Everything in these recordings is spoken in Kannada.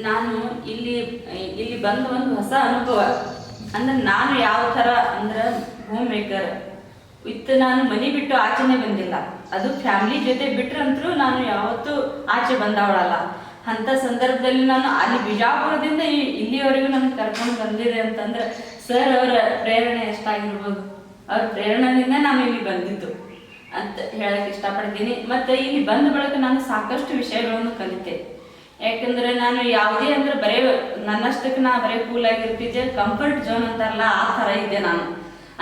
ನಾನು ಇಲ್ಲಿ ಇಲ್ಲಿ ಬಂದು ಒಂದು ಹೊಸ ಅನುಭವ ಅಂದ್ರೆ ನಾನು ಯಾವ ಥರ ಅಂದ್ರೆ ಹೋಮ್ ಮೇಕರ್ ನಾನು ಮನೆ ಬಿಟ್ಟು ಆಚೆನೆ ಬಂದಿಲ್ಲ. ಅದು ಫ್ಯಾಮಿಲಿ ಜೊತೆ ಬಿಟ್ರಂತರೂ ನಾನು ಯಾವತ್ತೂ ಆಚೆ ಬಂದವಳಲ್ಲ. ಅಂಥ ಸಂದರ್ಭದಲ್ಲಿ ನಾನು ಅಲ್ಲಿ ಬಿಜಾಪುರದಿಂದ ಇಲ್ಲಿವರೆಗೂ ನನಗೆ ಕರ್ಕೊಂಡು ಬಂದಿದೆ ಅಂತಂದ್ರೆ ಸರ್ ಅವರ ಪ್ರೇರಣೆ ಎಷ್ಟಾಗಿರ್ಬೋದು. ಅವ್ರ ಪ್ರೇರಣೆಯಿಂದ ನಾನು ಇಲ್ಲಿ ಬಂದಿದ್ದು ಅಂತ ಹೇಳಕ್ಕೆ ಇಷ್ಟಪಡ್ತೀನಿ. ಮತ್ತು ಇಲ್ಲಿ ಬಂದ ಬಳಿಕ ನಾನು ಸಾಕಷ್ಟು ವಿಷಯಗಳನ್ನು ಕಲಿತೆ. ಯಾಕಂದ್ರೆ ನಾನು ಯಾವುದೇ ಅಂದ್ರೆ ಬರೀ ನನ್ನಷ್ಟಕ್ಕೆ ನಾ ಬರೀ ಕೂಲ್ ಆಗಿರ್ತಿದ್ದೆ, ಕಂಫರ್ಟ್ ಝೋನ್ ಅಂತಾರಲ್ಲ ಆ ಥರ ಇದ್ದೆ ನಾನು.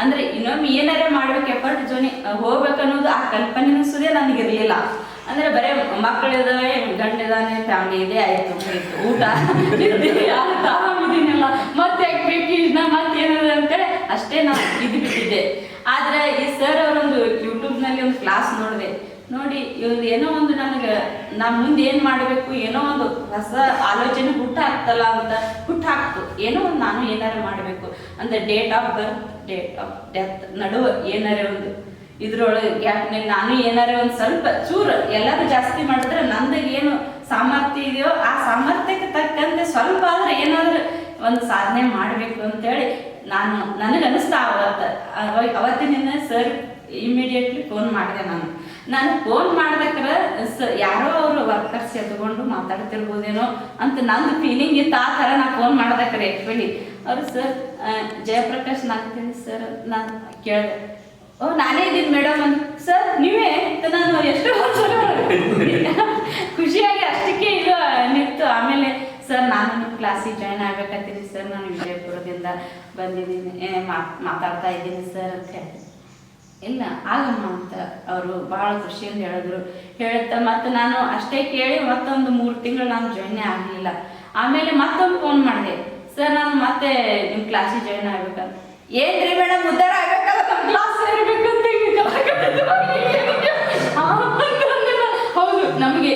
ಅಂದ್ರೆ ಇನ್ನೊಮ್ಮೆ ಏನಾರೇ ಮಾಡ್ಬೇಕು, ಎಫರ್ಟ್ ಝೋನ್ ಹೋಗ್ಬೇಕನ್ನೋದು ಆ ಕಲ್ಪನೆ ಸುದೇ ನನಗಿರಲಿಲ್ಲ. ಅಂದ್ರೆ ಬರೀ ಮಕ್ಕಳಿದಾವೆ, ಗಂಡಿದಾನೆ, ಫ್ಯಾಮಿಲಿ ಇದೆ, ಆಯ್ತು ಊಟ ಆರಾಮಿದೀನಲ್ಲ, ಮತ್ತೆ ಯಾಕಬೇಕು ಇದನ್ನ ಮತ್ತೇನಿದೆ ಅಂತೇಳಿ ಅಷ್ಟೇ ನಾನು ಇದು ಬಿಟ್ಟಿದ್ದೆ. ಆದ್ರೆ ಈ ಸರ್ ಅವರೊಂದು ಯೂಟ್ಯೂಬ್ನಲ್ಲಿ ಒಂದು ಕ್ಲಾಸ್ ನೋಡಿ ಇವ್ರು ಏನೋ ಒಂದು ನನಗೆ ನಾ ಮುಂದೆ ಏನು ಮಾಡಬೇಕು, ಏನೋ ಒಂದು ಹೊಸ ಆಲೋಚನೆ ಹುಟ್ಟಾಕ್ತಲ್ಲ ಅಂತ ಹುಟ್ಟಾಕ್ತು. ಏನೋ ಒಂದು ನಾನು ಏನಾರ ಮಾಡಬೇಕು ಅಂದ್ರೆ date of birth, date of death ನಡುವೆ ಏನಾರೇ ಒಂದು ಇದ್ರೊಳಗೆ ಗ್ಯಾಪ್ನಲ್ಲಿ ನಾನು ಏನಾರೇ ಒಂದು ಸ್ವಲ್ಪ ಚೂರು ಎಲ್ಲರೂ ಜಾಸ್ತಿ ಮಾಡಿದ್ರೆ ನಂದಾಗೇನು ಸಾಮರ್ಥ್ಯ ಇದೆಯೋ ಆ ಸಾಮರ್ಥ್ಯಕ್ಕೆ ತಕ್ಕಂತೆ ಸ್ವಲ್ಪ ಆದ್ರೆ ಏನಾದರೂ ಒಂದು ಸಾಧನೆ ಮಾಡಬೇಕು ಅಂತೇಳಿ ನನಗೆ ಅನಿಸ್ತಾ ಅವತ್ತಿನಿಂದ ಸರ್ ಇಮಿಡಿಯೇಟ್ಲಿ ಫೋನ್ ಮಾಡಿದೆ. ನಾನು ಫೋನ್ ಮಾಡ್ಬೇಕಾದ್ರೆ ಯಾರೋ ಅವರು ವರ್ಕರ್ಸ್ ಎತ್ಕೊಂಡು ಮಾತಾಡ್ತಿರ್ಬೋದೇನೋ ಅಂತ ನಂದು ಫೀಲಿಂಗ್ ಇತ್ತು. ಆ ಥರ ನಾನು ಫೋನ್ ಮಾಡ್ಬೇಕಾರೆ ಆ್ಯಕ್ಚುಲಿ ಅವರು ಸರ್ ಜಯಪ್ರಕಾಶ್ ನಾಗ್ತೀನಿ ಸರ್ ನಾನು ಕೇಳಿದೆ. ಓ ನಾನೇ ಇದ್ದೀನಿ ಮೇಡಮ್ ಅಂತ. ಸರ್ ನೀವೇ ನಾನು ಎಷ್ಟು ಖುಷಿಯಾಗಿ ಅಷ್ಟಕ್ಕೆ ಇದು ನಿಂತು. ಆಮೇಲೆ ಸರ್ ನಾನು ನಿಮ್ಮ ಕ್ಲಾಸಿಗೆ ಜಾಯ್ನ್ ಆಗ್ಬೇಕಂತೀನಿ ಸರ್, ನಾನು ವಿಜಯಪುರದಿಂದ ಬಂದಿದ್ದೀನಿ, ಮಾತಾಡ್ತಾ ಇದ್ದೀನಿ ಸರ್ ಅಂತ ಹೇಳಿ. ಇಲ್ಲ ಆಗಮ್ಮ ಅಂತ ಅವರು ಭಾಳ ಖುಷಿಯಿಂದ ಹೇಳುತ್ತಾ ಮತ್ತು ನಾನು ಅಷ್ಟೇ ಕೇಳಿ ಮತ್ತೊಂದು 3 ತಿಂಗಳು ನಾನು ಜಾಯ್ನೇ ಆಗಲಿಲ್ಲ. ಆಮೇಲೆ ಮತ್ತೊಂದು ಫೋನ್ ಮಾಡಿದೆ, ಸರ್ ನಾನು ಮತ್ತೆ ನಿಮ್ಮ ಕ್ಲಾಸಿಗೆ ಜಾಯ್ನ್ ಆಗ್ಬೇಕಂತ. ಏನ್ರಿ ಮೇಡಮ್ ಉದ್ಧಾರ ಆಗ್ಬೇಕಲ್ಲ, ನಮ್ಮ ಕ್ಲಾಸ್ ಸೇರ್ಬೇಕಂತ. ಹೌದು, ನಮಗೆ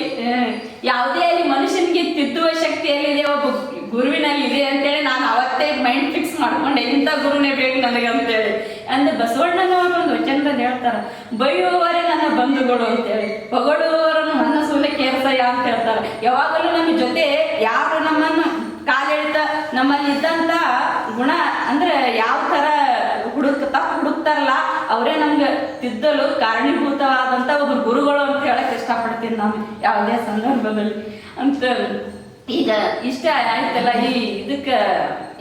ಯಾವುದೇ ಅಲ್ಲಿ ಮನುಷ್ಯನಿಗೆ ತಿದ್ದುವ ಶಕ್ತಿ ಎಲ್ಲಿದೆ ಒಬ್ಬ ಗುರುವಿನಲ್ಲಿ ಇದೆ ಅಂತೇಳಿ ನಾನು ಅವತ್ತೇ ಮೈಂಡ್ ಫಿಕ್ಸ್ ಮಾಡ್ಕೊಂಡೆ, ಇಂಥ ಗುರುನೇ ಬೇಕು ನನಗೆ ಅಂತೇಳಿ. ಅಂದ್ರೆ ಬಸವಣ್ಣನವರು ಒಂದು ವಚನದಲ್ಲಿ ಹೇಳ್ತಾರೆ, ಬೈಯುವವರೇ ನನ್ನ ಬಂಧುಗಳು ಅಂತೇಳಿ, ಹೊಗಳುವವರನ್ನು ನನ್ನ ಸೂಲಕ್ಕೆ ಏರ್ಸಯ್ಯ ಅಂತ ಹೇಳ್ತಾರೆ. ಯಾವಾಗಲೂ ನಮ್ಮ ಜೊತೆ ಯಾರು ನಮ್ಮನ್ನು ಕಾಲೆಳಿತ ನಮ್ಮಲ್ಲಿ ಇದ್ದಂಥ ಗುಣ ಅಂದ್ರೆ ಯಾವ ಥರ ತಪ್ಪು ಹುಡುಕ್ತಾರಲ್ಲ ಅವರೇ ನಮ್ಗೆ ತಿದ್ದಲು ಕಾರಣೀಭೂತವಾದಂಥ ಒಬ್ಬರು ಗುರುಗಳು ಅಂತ ಹೇಳಕ್ಕೆ ಇಷ್ಟಪಡ್ತೀನಿ ನಾನು ಯಾವುದೇ ಸಂದರ್ಭದಲ್ಲಿ ಅಂತ. ಈಗ ಇಷ್ಟ ಆಯ್ತಲ್ಲ, ಈ ಇದಕ್ಕೆ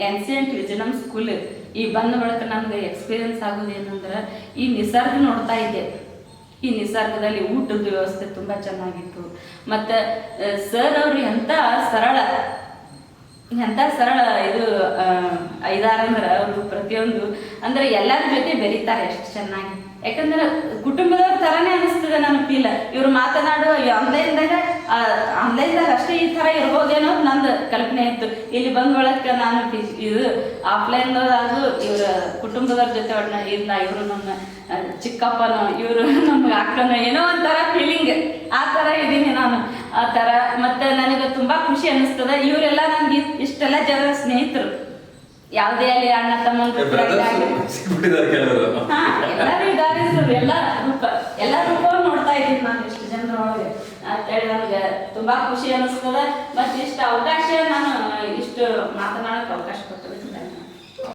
ಏನ್ಸಿಯಂಟ್ ವಿಜಯಂ ಸ್ಕೂಲ್ ಈ ಬಂದ ಬಳಿಕ ನಮ್ಗೆ ಎಕ್ಸ್ಪೀರಿಯನ್ಸ್ ಆಗೋದೇನಂದ್ರೆ ಈ ನಿಸರ್ಗ ನೋಡ್ತಾ ಇದ್ದೆ. ಈ ನಿಸರ್ಗದಲ್ಲಿ ಊಟದ ವ್ಯವಸ್ಥೆ ತುಂಬ ಚೆನ್ನಾಗಿತ್ತು. ಮತ್ತು ಸರ್ ಅವರು ಎಂಥ ಸರಳ ಇದು ಐದಾರಂದ್ರೆ ಅವರು ಪ್ರತಿಯೊಂದು ಅಂದ್ರೆ ಎಲ್ಲರ ಜೊತೆ ಬೆರೀತಾರೆ ಎಷ್ಟು ಚೆನ್ನಾಗಿ. ಯಾಕಂದ್ರೆ ಕುಟುಂಬದವ್ರ ಥರನೇ ಅನಿಸ್ತದೆ ನನ್ನ ಫೀಲ್. ಇವ್ರು ಮಾತನಾಡುವ ಆನ್ಲೈನ್ದಾಗ ಅಷ್ಟೇ ಈ ಥರ ಇರ್ಬೋದೇನೋ ನಂದು ಕಲ್ಪನೆ ಇತ್ತು. ಇಲ್ಲಿ ಬಂದ ಒಳಕ್ಕೆ ನಾನು ಇದು ಆಫ್ಲೈನ್ದಾಗೂ ಇವ್ರ ಕುಟುಂಬದವ್ರ ಜೊತೆ ಇಲ್ಲ, ಇವರು ನಮ್ಮ ಚಿಕ್ಕಪ್ಪನೋ ಇವರು ನಮ್ಗೆ ಅಕ್ಕನೋ ಏನೋ ಒಂಥರ ಫೀಲಿಂಗ್ ಆ ಥರ ಇದ್ದೀನಿ ನಾನು ಆ ಥರ. ಮತ್ತು ನನಗೆ ತುಂಬ ಖುಷಿ ಅನ್ನಿಸ್ತದೆ. ಇವರೆಲ್ಲ ನನಗೆ ಇಷ್ಟೆಲ್ಲ ಜನ ಸ್ನೇಹಿತರು, ಯಾವುದೇ ಅಲ್ಲಿ ಅಣ್ಣ ತಮ್ಮಂದ್ರು ಎಲ್ಲರೂ ಇದ್ದಾರೆ. ಎಲ್ಲ ರೂಪ ನೋಡ್ತಾ ಇದ್ದೀನಿ ನಾನು ಇಷ್ಟು ಜನರ ಒಳಗೆ ಅಂತೇಳಿ ನನಗೆ ತುಂಬಾ ಖುಷಿ ಅನ್ನಿಸ್ತದೆ. ಮತ್ತು ಇಷ್ಟು ಅವಕಾಶ ನಾನು ಇಷ್ಟು ಮಾತನಾಡೋಕೆ ಅವಕಾಶ ಕೊಡ್ತೀನಿ.